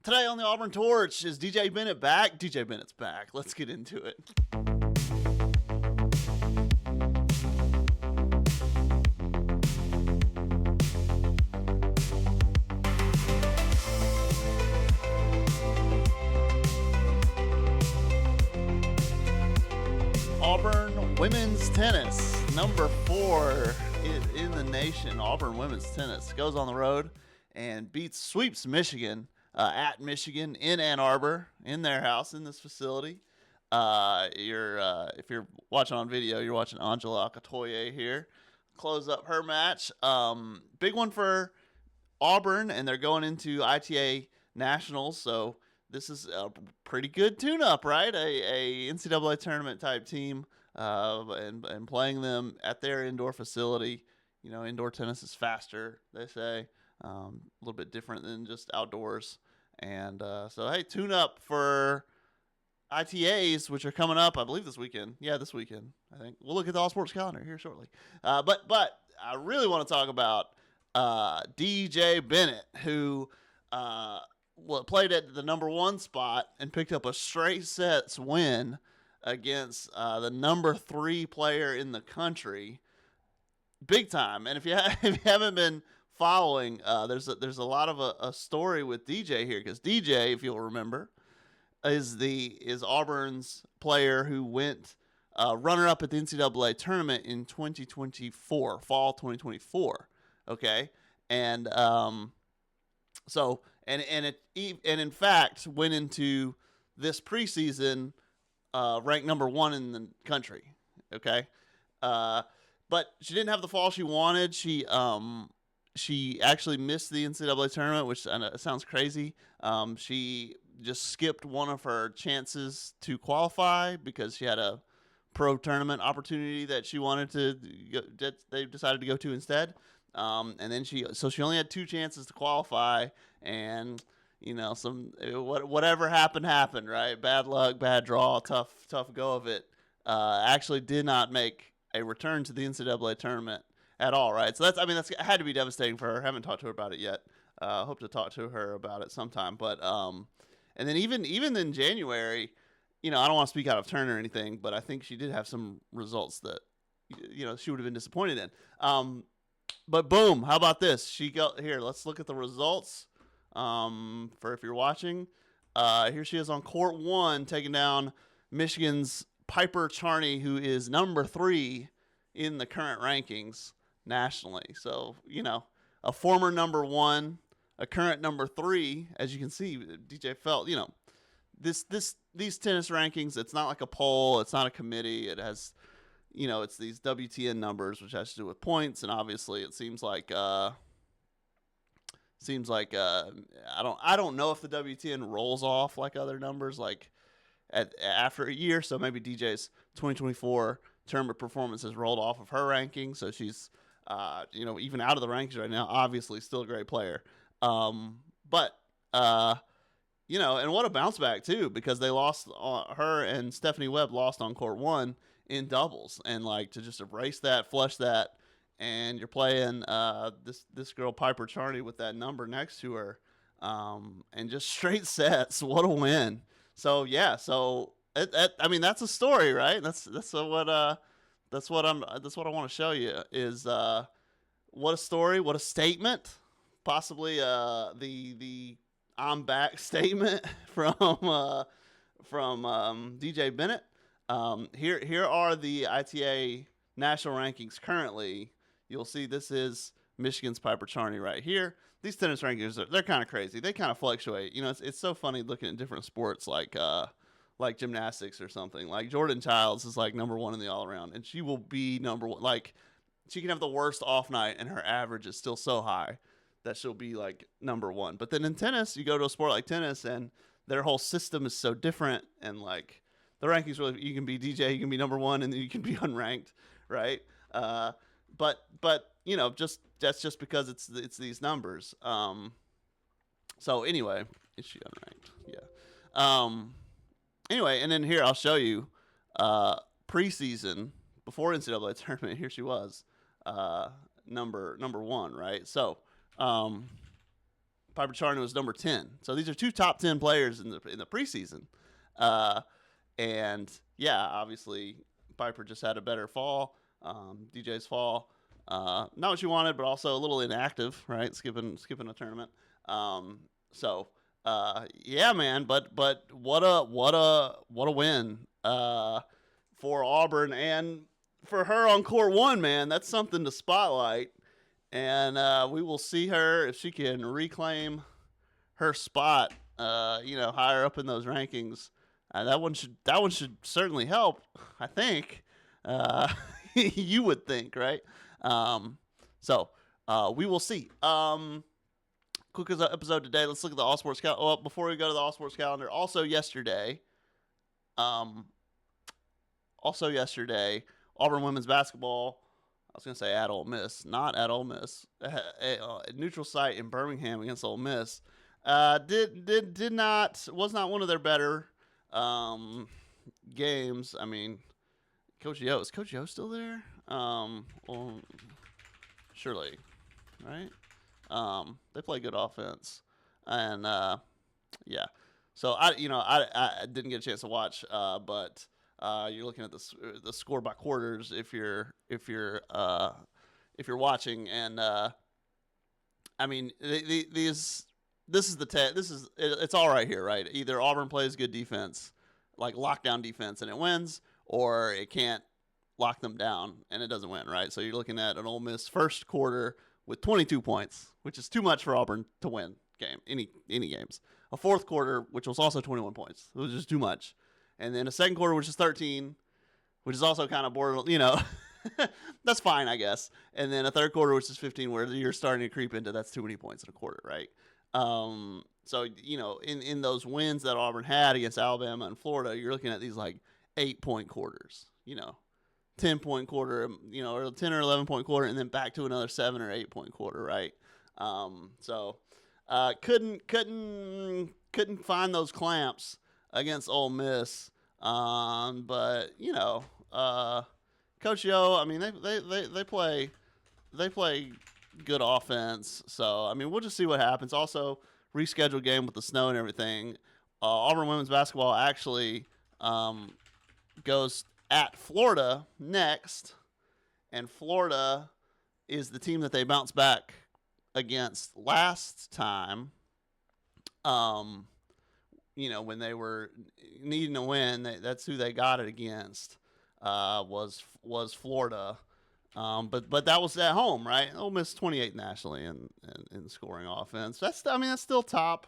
Today on the Auburn Torch, is DJ Bennett back? DJ Bennett's back. Let's get into it. Auburn women's tennis, number 4 in the nation. Auburn women's tennis goes on the road and sweeps Michigan at Michigan in Ann Arbor, in their house, in this facility. If you're watching on video, you're watching Angela Akatoye here close up her match. Big one for Auburn, and they're going into ITA Nationals, so this is a pretty good tune-up, right? A NCAA tournament type team, and playing them at their indoor facility. You know, indoor tennis is faster, they say, a little bit different than just outdoors. And so, hey, tune-up for ITAs, which are coming up, I believe, this weekend. Yeah, this weekend, I think. We'll look at the all-sports calendar here shortly. But I really want to talk about DJ Bennett, who played at the number 1 spot and picked up a straight sets win against the number 3 player in the country. Big time. And if you haven't been following, there's a lot of a story with DJ here, because DJ, if you'll remember, is Auburn's player who went runner-up at the NCAA tournament in 2024, fall 2024. Okay, and so in fact went into this preseason ranked number 1 in the country. Okay, but she didn't have the fall she wanted. She actually missed the NCAA tournament, which I know sounds crazy. She just skipped one of her chances to qualify because she had a pro tournament opportunity that she wanted that they decided to go to instead. And then she only had 2 chances to qualify, and you know, whatever happened, right? Bad luck, bad draw, tough go of it. Actually did not make a return to the NCAA tournament at all, right? So that's had to be devastating for her. I haven't talked to her about it yet. Hope to talk to her about it sometime. But and then even in January, you know, I don't want to speak out of turn or anything, but I think she did have some results that, you know, she would have been disappointed in. But boom, how about this? Here. Let's look at the results. For if you're watching, here she is on court 1, taking down Michigan's Piper Charney, who is number 3 in the current rankings nationally. So, you know, a former number 1, a current number 3. As you can see, DJ felt, you know, these tennis rankings, it's not like a poll, it's not a committee. It has, you know, it's these WTN numbers, which has to do with points, and obviously it seems like I don't know if the WTN rolls off like other numbers, like after a year. So maybe DJ's 2024 tournament performance has rolled off of her ranking, so she's you know, even out of the rankings right now, obviously still a great player. But you know, and what a bounce back too, because they lost, her and Stephanie Webb lost on court 1 in doubles, and like to just erase that, flush that, and you're playing this girl Piper Charney with that number next to her, and just straight sets. What a win! So yeah, I mean, that's a story, right? That's what I want to show you is what a story, what a statement, possibly the I'm back statement from DJ Bennett. Here are the ITA national rankings currently. You'll see this is Michigan's Piper Charney right here. These tennis rankings, they're kind of crazy. They kind of fluctuate. You know, it's so funny looking at different sports like gymnastics or something. Like Jordan Childs is like number 1 in the all around, and she will be number 1. Like, she can have the worst off night and her average is still so high that she'll be like number 1. But then in tennis, you go to a sport like tennis and their whole system is so different, and like the rankings really, you can be DJ, you can be number 1, and then you can be unranked, right? But you know, that's just because it's these numbers. So anyway, is she unranked? Yeah. Anyway, and then here I'll show you preseason before NCAA tournament. Here she was, number 1, right? So Piper Charney was number 10. So these are two top 10 players in the preseason. And yeah, obviously Piper just had a better fall. DJ's fall, not what you wanted, but also a little inactive, right? Skipping a tournament. Yeah, man. But what a win for Auburn, and for her on court one, man. That's something to spotlight. And we will see her if she can reclaim her spot, higher up in those rankings. That one should certainly help, I think. You would think, right? We will see. Quick episode today. Let's look at the All Sports calendar. Oh, before we go to the All Sports calendar, also yesterday, Auburn women's basketball. I was going to say at Ole Miss, not at Ole Miss. A neutral site in Birmingham against Ole Miss. Was not one of their better games. I mean, is Coach Yo still there? Well, surely, right? They play good offense, and yeah. So I didn't get a chance to watch, but you're looking at the score by quarters if you're watching, and I mean it's all right here, right? Either Auburn plays good defense, like lockdown defense, and it wins, or it can't lock them down and it doesn't win, right? So you're looking at an Ole Miss first quarter with 22 points, which is too much for Auburn to win any games. A fourth quarter, which was also 21 points. It was just too much. And then a second quarter, which is 13, which is also kind of borderline, that's fine, I guess. And then a third quarter, which is 15, where you're starting to creep into that's too many points in a quarter, right? So, in those wins that Auburn had against Alabama and Florida, you're looking at these like 8-point quarters, 10-point quarter, or 10 or 11-point quarter, and then back to another 7 or 8-point quarter, right? Couldn't find those clamps against Ole Miss, but Coach Yo, I mean they play good offense, so I mean we'll just see what happens. Also, rescheduled game with the snow and everything. Auburn women's basketball actually goes at Florida next, and Florida is the team that they bounced back against last time. When they were needing to win, that's who they got it against. Was Florida, but that was at home, right? Ole Miss 28 nationally in scoring offense. That's still top.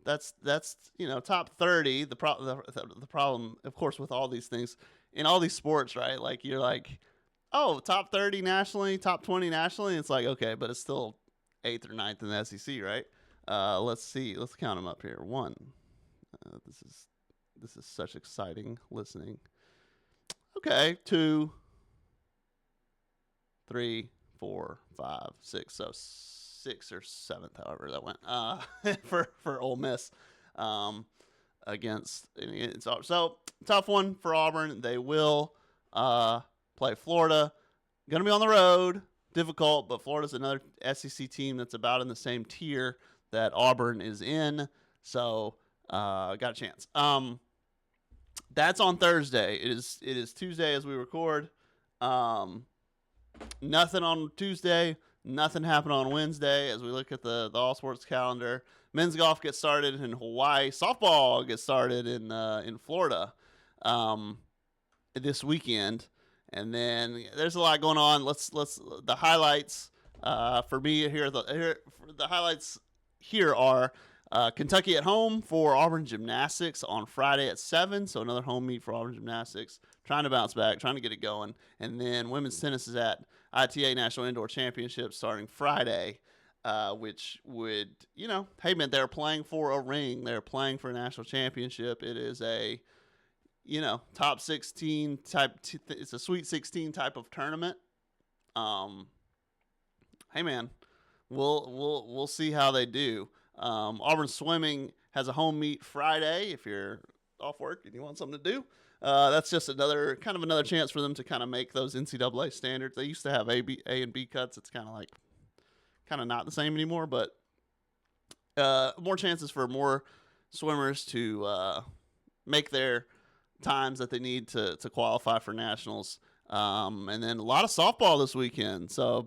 That's top 30. The problem, of course, with all these things in all these sports, right? Like you're like, oh, top 30 nationally, top 20 nationally. It's like, okay, but it's still 8th or 9th in the SEC, right? Let's see. Let's count them up here. 1. This is such exciting listening. Okay, 2, 3, 4, 5, 6. So 6th or 7th, however that went. For Ole Miss, against so tough one for Auburn. They will play Florida. Going to be on the road, difficult, but Florida's another SEC team that's about in the same tier that Auburn is in. So got a chance. That's on Thursday. It is Tuesday as we record. Nothing on Tuesday. Nothing happened on Wednesday as we look at the All Sports calendar. Men's golf gets started in Hawaii. Softball gets started in Florida this weekend. And then there's a lot going on. Let's the highlights for me here. The highlights here are Kentucky at home for Auburn Gymnastics on Friday at 7. So another home meet for Auburn Gymnastics, trying to bounce back, trying to get it going. And then women's tennis is at ITA National Indoor Championship starting Friday, which would, hey man, they're playing for a ring. They're playing for a national championship. It is a, top 16 type. It's a Sweet 16 type of tournament. Hey man, we'll see how they do. Auburn swimming has a home meet Friday. If you're off work and you want something to do, that's just another chance for them to kind of make those NCAA standards. They used to have A and B cuts. It's kind of not the same anymore, but more chances for more swimmers to make their times that they need to qualify for nationals. And then a lot of softball this weekend. So,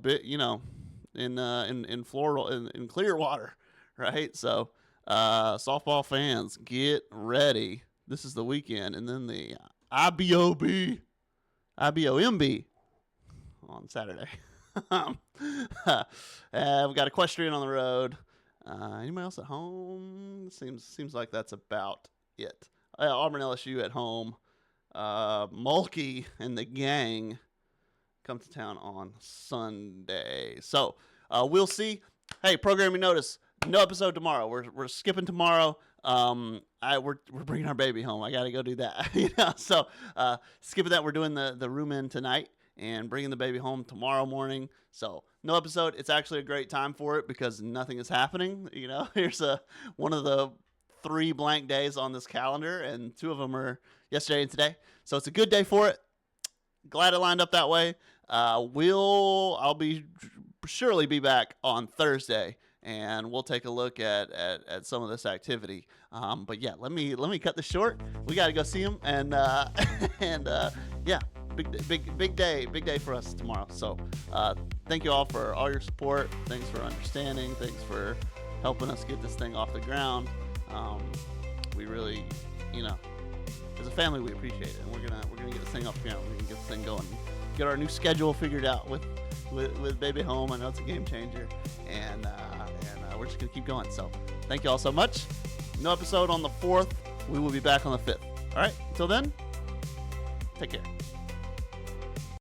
in Florida, in Clearwater, right? So, softball fans, get ready. This is the weekend. And then the IBOMB on Saturday. We've got equestrian on the road. Anybody else at home? Seems like that's about it. Auburn LSU at home. Mulkey and the gang come to town on Sunday. So we'll see. Hey, programming notice. No episode tomorrow. We're skipping tomorrow. We're bringing our baby home. I got to go do that. So skipping that. We're doing the room in tonight and bringing the baby home tomorrow morning. So no episode. It's actually a great time for it because nothing is happening. Here's one of the 3 blank days on this calendar, and 2 of them are yesterday and today. So it's a good day for it. Glad it lined up that way. I'll surely be back on Thursday, and we'll take a look at some of this activity. But yeah, let me cut this short. We got to go see them, and yeah, big day for us tomorrow. So thank you all for all your support. Thanks for understanding. Thanks for helping us get this thing off the ground. We really, as a family, we appreciate it, and we're gonna get this thing off the ground. We're gonna get this thing going. Get our new schedule figured out with baby home. I know it's a game changer, and we're just gonna keep going. So thank you all so much. No episode on the 4th. We will be back on the 5th. All right. Until then, take care.